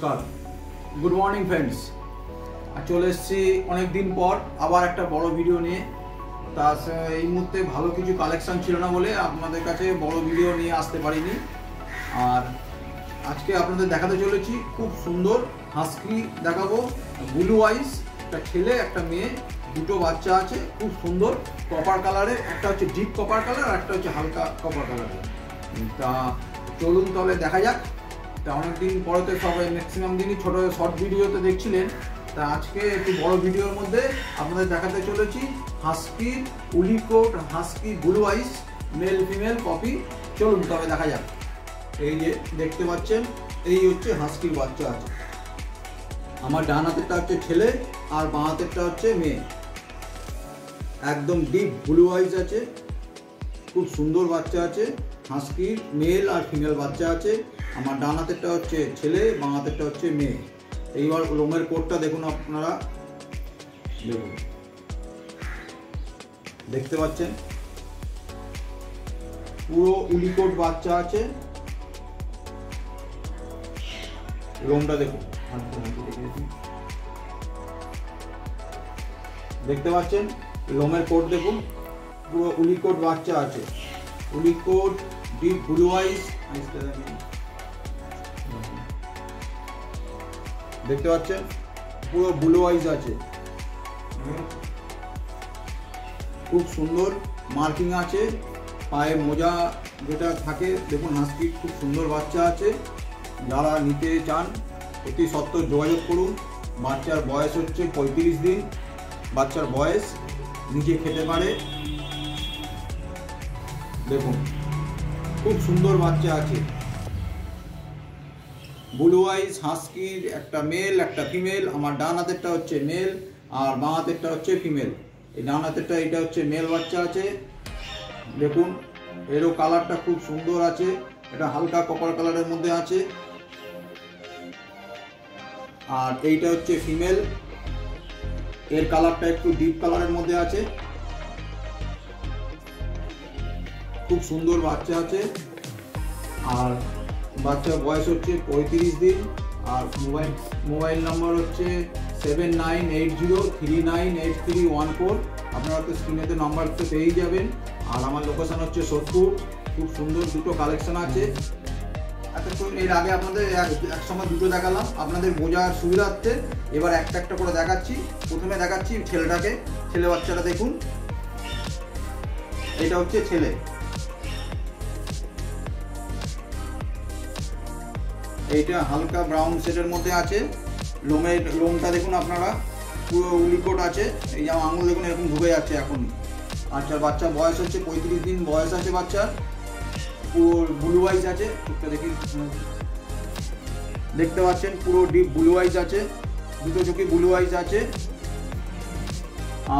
নমস্কার, good morning friends. চলে এসেছি অনেক দিন পর আবার একটা বড় ভিডিও নিয়ে। তা এই মুহূর্তে ভালো কিছু কালেকশন ছিল না বলে আপনাদের কাছে বড় ভিডিও নিয়ে আসতে পারিনি। আর আজকে আপনাদের দেখাতে চলেছি খুব সুন্দর হাস্কি দেখাবো, ব্লু আইস, একটা ছেলে একটা মেয়ে, দুটো বাচ্চা আছে, খুব সুন্দর কপার কালারে, একটা হচ্ছে ডিপ কপার কালার আর একটা হচ্ছে হালকা কপার কালারের। তা চলুন তাহলে দেখা যাক। তা অনেকদিন পরে তো সবাই ম্যাক্সিমাম দিনই ছোটো শর্ট ভিডিওতে দেখছিলেন, তা আজকে একটু বড় ভিডিওর মধ্যে আপনাদের দেখাতে চলেছি হাস্কি উলিকোট, হাস্কি ব্লু আইস, মেল ফিমেল কপি। চলুন তবে দেখা যাক। এই যে দেখতে পাচ্ছেন, এই হচ্ছে হাস্কির বাচ্চা আছে। আমার ডান হাতেরটা হচ্ছে ছেলে আর বাঁ হাতেরটা হচ্ছে মেয়ে। একদম ডিপ ব্লু আইস আছে, খুব সুন্দর বাচ্চা আছে। হাস্কির মেল আর ফিমেল বাচ্চা আছে। আমার ডান হাতেরটা হচ্ছে ছেলে, বাঁ হাতেরটা হচ্ছে মেয়ে। এইবার লোমের কোটটা দেখুন, আপনারা দেখুন, দেখতে পাচ্ছেন পুরো উলিকোট বাচ্চা আছে। লোমটা দেখুন, দেখতে পাচ্ছেন লোমের কোট দেখুন, পুরো উলিকোট বাচ্চা আছে। উলিকোট ডিপ ব্লু আইস, দেখতে পাচ্ছেন পুরো ব্লু আইস আছে, খুব সুন্দর মার্কিং আছে। পায়ে মোজা যেটা থাকে দেখুন, হাস্কির খুব সুন্দর বাচ্চা আছে। যারা নিতে চান অতি সত্বর যোগাযোগ করুন। বাচ্চার বয়স হচ্ছে 35 দিন। বাচ্চার বয়স, নিজে খেতে পারে। দেখুন খুব সুন্দর বাচ্চা আছে। ব্লু আইস হাস্কির একটা মেল একটা ফিমেল। আমার ডান হাতেরটা হচ্ছে মেল আর বাঁ হাতেরটা হচ্ছে ফিমেল। এই ডান হাতেরটা এটা হচ্ছে মেল বাচ্চা আছে। দেখুন এরও কালারটা খুব সুন্দর আছে, এটা হালকা কপার কালারের মধ্যে আছে। আর এইটা হচ্ছে ফিমেল, এর কালারটা একটু ডিপ কালারের মধ্যে আছে। খুব সুন্দর বাচ্চা আছে। আর বাচ্চার বয়স হচ্ছে 35 দিন। আর মোবাইল নাম্বার হচ্ছে 7980398314। আপনারা তো স্ক্রিনেতে নাম্বারটা পেয়েই যাবেন। আর আমার লোকেশন হচ্ছে সোদপুর। খুব সুন্দর দুটো কালেকশন আছে। এতক্ষণ এর আগে আপনাদের এক সময় দুটো দেখালাম, আপনাদের বোঝার সুবিধার্থে এবার একটা একটা করে দেখাচ্ছি। প্রথমে দেখাচ্ছি ছেলেটাকে, ছেলে বাচ্চাটা দেখুন, এটা হচ্ছে ছেলে। এইটা হালকা ব্রাউন শেডের মধ্যে আছে। লোমটা দেখুন আপনারা, পুরো উলিকোট আছে। এই যে আঙুল দেখুন এরকম ঢুকে যাচ্ছে এখন। আচ্ছা, বাচ্চার বয়স হচ্ছে 35 দিন বয়স আছে বাচ্চার। পুরো ব্লু আইস আছে, চোখটা দেখি, দেখতে পাচ্ছেন পুরো ডিপ ব্লু আইস আছে, দুটো চোখে ব্লু আইস আছে।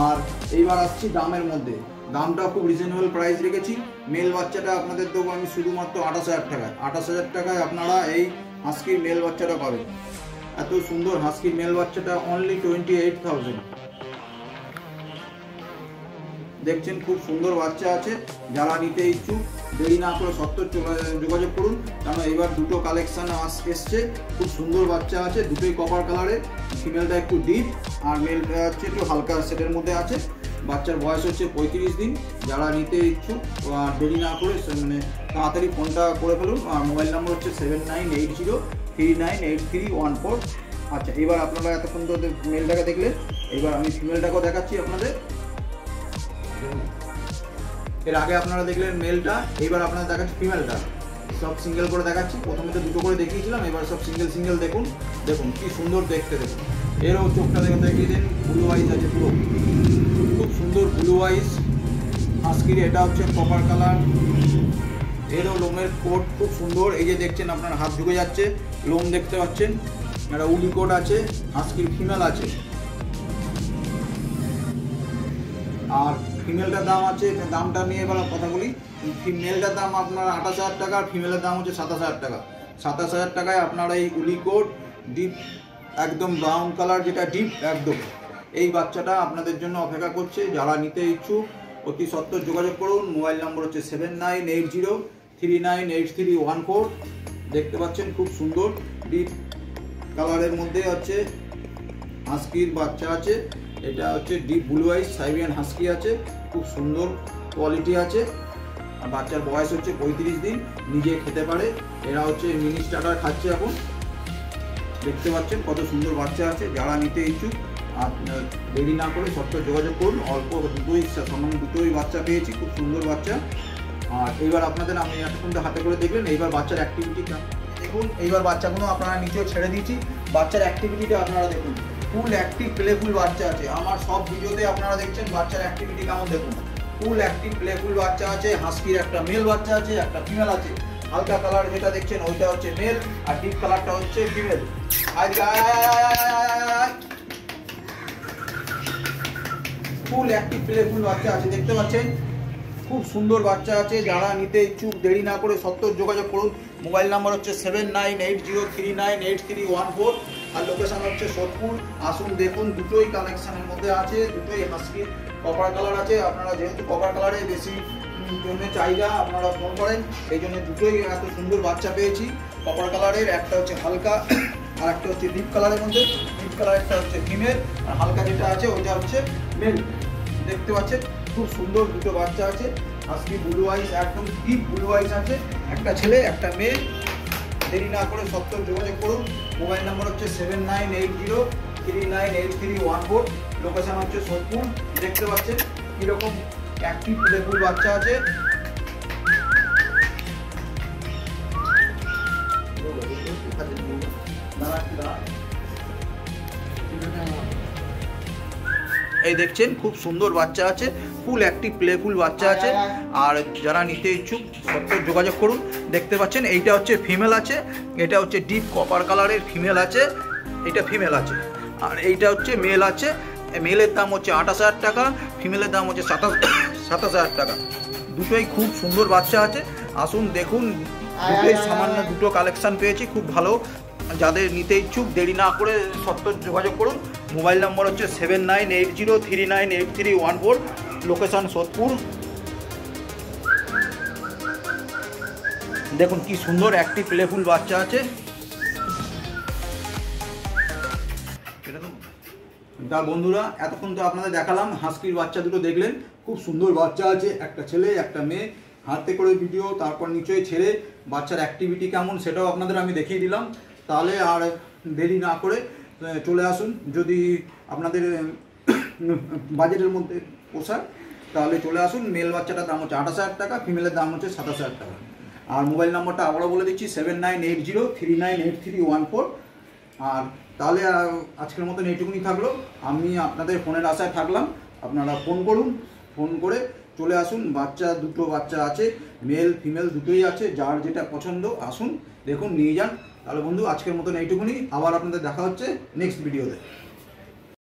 আর এইবার আসছি দামের মধ্যে। দামটা খুব রিজনেবল প্রাইস রেখেছি। মেল বাচ্চাটা আপনাদের দেবো আমি শুধুমাত্র 28,000 টাকায়। 28,000 টাকায় আপনারা এই হাস্কির মেল বাচ্চাটা পাবেন। এত সুন্দর হাস্কির মেল বাচ্চাটা অনলি 28,000। দেখছেন খুব সুন্দর বাচ্চা আছে। যারা নিতে ইচ্ছুক দেরি না করে সত্তর যোগাযোগ করুন, কারণ এবার দুটো কালেকশন এসছে। খুব সুন্দর বাচ্চা আছে, দুটোই কপার কালারে। ফিমেলটা একটু ডিপ আর মেলটা হচ্ছে একটু হালকা সেটের মধ্যে আছে। বাচ্চার বয়স হচ্ছে 35 দিন। যারা নিতে ইচ্ছুক দেরি না করে তাড়াতাড়ি ফোনটা করে ফেলুন। আর মোবাইল নাম্বার হচ্ছে 7980398314। আচ্ছা, এবার আপনারা এতক্ষণ তো মেলটাকে দেখলেন, এবার আমি ফিমেলটাকেও দেখাচ্ছি আপনাদের। এর আগে আপনারা দেখলেন মেলটা, এবার আপনারা দেখাচ্ছি ফিমেলটা। সব সিঙ্গেল করে দেখাচ্ছি। প্রথমে তো দুটো করে দেখিয়েছিলাম, এবার সব সিঙ্গেল সিঙ্গেল দেখুন। দেখুন কি সুন্দর দেখতে, দেখুন এরও চোখটা দেখুন, দেখিয়ে দিন, ব্লু আইস আছে পুরো, খুব সুন্দর ব্লু আইস হাস্কির। এটা হচ্ছে কপার কালার। এরও লোমের কোট খুব সুন্দর। এই যে দেখছেন আপনার হাত ঢুকে যাচ্ছে, লোম দেখতে পাচ্ছেন। একটা উলি কোট আছে, হাস্কির ফিমেল আছে। আর ফিমেলটার দাম আছে, দামটা নিয়ে এবার কথা বলি। ফিমেলটার দাম আপনার 28,000 টাকা, আর ফিমেলের দাম হচ্ছে 27,000 টাকা। 27,000 টাকায় আপনারা এই উলিকোট ডিপ একদম ব্রাউন কালার, যেটা ডিপ একদম, এই বাচ্চাটা আপনাদের জন্য অপেক্ষা করছে। যারা নিতে ইচ্ছুক অতি সত্বর যোগাযোগ করুন। মোবাইল নম্বর হচ্ছে 7980398314। দেখতে পাচ্ছেন খুব সুন্দর ডিপ কালারের মধ্যে হচ্ছে হাস্কির বাচ্চা আছে। এটা হচ্ছে ডিপ ব্লু আইস সাইবিয়ান হাস্কি আছে, খুব সুন্দর কোয়ালিটি আছে। আর বাচ্চার বয়স হচ্ছে 35 দিন, নিজে খেতে পারে। এরা হচ্ছে মিনি স্টার্টার খাচ্ছে এখন, দেখতে পাচ্ছেন কত সুন্দর বাচ্চা আছে। যারা নিতে ইচ্ছুক আর দেরি না করে সত্তর যোগাযোগ করুন। অল্প দুটোই বাচ্চা পেয়েছি, খুব সুন্দর বাচ্চা। আর এইবার আপনাদের আমি এতক্ষণ তো হাতে করে দেখলেন, এইবার বাচ্চার অ্যাক্টিভিটি দেখুন। এইবার বাচ্চাগুলো আপনারা নিচেও ছেড়ে দিয়েছি, বাচ্চার অ্যাক্টিভিটিটা আপনারা দেখুন। ফুল অ্যাক্টিভ প্লেফুল বাচ্চা আছে। আমার সব ভিডিওতে আপনারা দেখছেন বাচ্চার অ্যাক্টিভিটি কেমন, দেখুন ফুল অ্যাক্টিভ প্লেফুল বাচ্চা আছে। হাস্কির একটা মেল বাচ্চা আছে, একটা ফিমেল আছে। হালকা কালার যেটা দেখছেন ওইটা হচ্ছে মেল, আর ডিপ কালারটা হচ্ছে ফিমেল। ফুল অ্যাক্টিভ প্লেফুল বাচ্চা আছে, দেখতে পাচ্ছেন খুব সুন্দর বাচ্চা আছে। যারা নিতে ইচ্ছুক দেরি না করে সত্তর যোগাযোগ করুন। মোবাইল নাম্বার হচ্ছে 7980398314 আর লোকেশন হচ্ছে সোদপুর। আসুন দেখুন, দুটোই কালেকশনের মধ্যে আছে, দুটোই হাস্কির কপার কালার আছে। আপনারা যেহেতু কপার কালারে বেশি জন্য চাহিদা, আপনারা ফোন করেন, এই জন্য দুটোই এত সুন্দর বাচ্চা পেয়েছি কপার কালারের। একটা হচ্ছে হালকা আর একটা হচ্ছে ডিপ কালারের মধ্যে। ডিপ কালার একটা হচ্ছে ফিমেল আর হালকা যেটা আছে ওইটা হচ্ছে মেল। দেখতে পাচ্ছেন খুব সুন্দর দুটো বাচ্চা আছে। হাস্কি ব্লু আইস, একদম ডিপ ব্লু আইস আছে। একটা ছেলে একটা মেয়ে। দেরি না করে সত্তর যোগাযোগ করুন। মোবাইল নাম্বার হচ্ছে 7980398314। লোকেশন হচ্ছে সোদপুর। দেখতে পাচ্ছেন কীরকম অ্যাক্টিভ প্লেফুল বাচ্চা আছে। এই দেখছেন খুব সুন্দর বাচ্চা আছে, ফুল অ্যাক্টিভ প্লেফুল বাচ্চা আছে। আর যারা নিতে ইচ্ছুক সত্তর যোগাযোগ করুন। দেখতে পাচ্ছেন এইটা হচ্ছে ফিমেল আছে, এটা হচ্ছে ডিপ কপার কালারের ফিমেল আছে, এটা ফিমেল আছে। আর এইটা হচ্ছে মেল আছে। মেলের দাম হচ্ছে 28,000 টাকা, ফিমেলের দাম হচ্ছে 27,000 টাকা। দুটোই খুব সুন্দর বাচ্চা আছে। আসুন দেখুন, দুটোই সামান্য দুটো কালেকশান পেয়েছি, খুব ভালো। যাদের নিতে ইচ্ছুক দেরি না করে সত্তর যোগাযোগ করুন। মোবাইল নম্বর হচ্ছে 7980398314। লোকেশান সোদপুর। দেখুন কি সুন্দর একটি প্লেফুল বাচ্চা আছে। তা বন্ধুরা, এতক্ষণ তো আপনাদের দেখালাম হাস্কির বাচ্চা দুটো দেখলেন, খুব সুন্দর বাচ্চা আছে। একটা ছেলে একটা মেয়ে, হাতে করে ভিডিও, তারপর নিচে ছেড়ে বাচ্চার অ্যাক্টিভিটি কেমন সেটাও আপনাদের আমি দেখিয়ে দিলাম। তাহলে আর দেরি না করে চলে আসুন। যদি আপনাদের বাজেটের মধ্যে পোষায় তাহলে চলে আসুন। মেল বাচ্চাটার দাম হচ্ছে 28,000 টাকা, ফিমেলের দাম হচ্ছে 27,000 টাকা। আর মোবাইল নাম্বারটা আবারও বলে দিচ্ছি 7980398314। আর তাহলে আজকের মতন এইটুকুনি থাকলো। আমি আপনাদের ফোনের আশায় থাকলাম। আপনারা ফোন করুন, ফোন করে চলে আসুন। বাচ্চা দুটো বাচ্চা আছে, মেল ফিমেল দুটোই আছে। যার যেটা পছন্দ আসুন দেখুন, নিয়ে যান। তাহলে বন্ধু আজকের মতন এইটুকুনি। আবার আপনাদের দেখা হচ্ছে নেক্সট ভিডিওতে।